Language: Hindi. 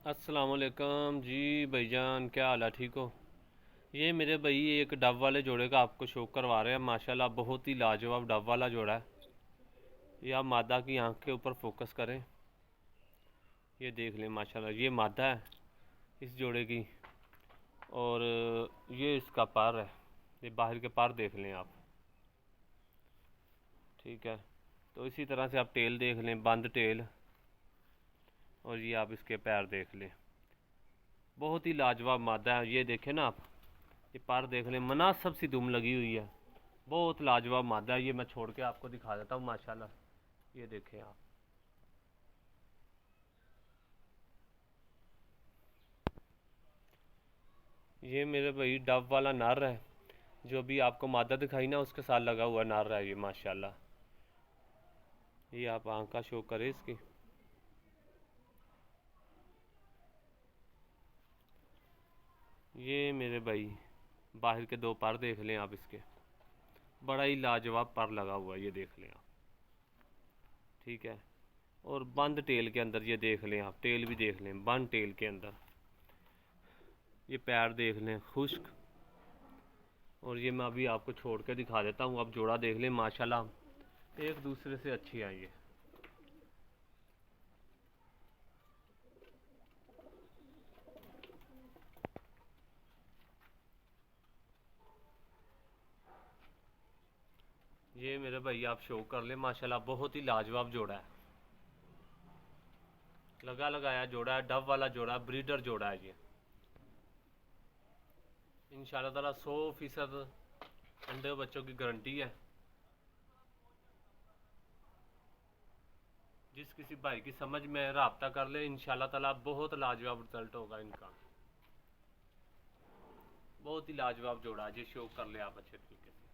अस्सलाम वालेकुम जी भाईजान, क्या हाल है? ठीक हो? ये मेरे भाई एक डब वाले जोड़े का आपको शो करवा रहे हैं। माशाल्लाह बहुत ही लाजवाब डब वाला जोड़ा है। ये आप मादा की आंख के ऊपर फोकस करें, ये देख लें। माशाल्लाह ये मादा है इस जोड़े की, और ये इसका पर है। ये बाहर के पर देख लें आप। ठीक है, तो इसी तरह से आप टेल देख लें, बंद टेल। और ये आप इसके पैर देख लें, बहुत ही लाजवाब मादा है। ये देखें ना आप, ये पर देख लें, मुनासिब सी दुम लगी हुई है। बहुत लाजवाब मादा है। ये मैं छोड़ के आपको दिखा देता हूँ। माशाल्लाह ये देखें आप। ये मेरे भाई डब वाला नर है, जो भी आपको मादा दिखाई ना, उसके साथ लगा हुआ नर है ये। माशाल्लाह ये आप आंख का शो करें इसकी। ये मेरे भाई बाहर के दो पर देख लें आप इसके, बड़ा ही लाजवाब पर लगा हुआ है, ये देख लें आप। ठीक है, और बंद टेल के अंदर ये देख लें आप, टेल भी देख लें बंद टेल के अंदर। ये पैर देख लें खुश्क। और ये मैं अभी आपको छोड़ के दिखा देता हूँ, आप जोड़ा देख लें। माशाल्लाह एक दूसरे से अच्छी हैं ये मेरे भाई आप शो कर ले। माशाल्लाह बहुत ही लाजवाब जोड़ा है, लगा लगाया जोड़ा है, डब वाला जोड़ा, ब्रीडर जोड़ा है ये। इंशाल्लाह ताला 100% अंडे बच्चों की गारंटी है। जिस किसी भाई की समझ में रब्ता कर ले, इंशाल्लाह ताला बहुत लाजवाब रिजल्ट होगा इनका। बहुत ही लाजवाब जोड़ा है, ये शो कर ले आप अच्छे तरीके से।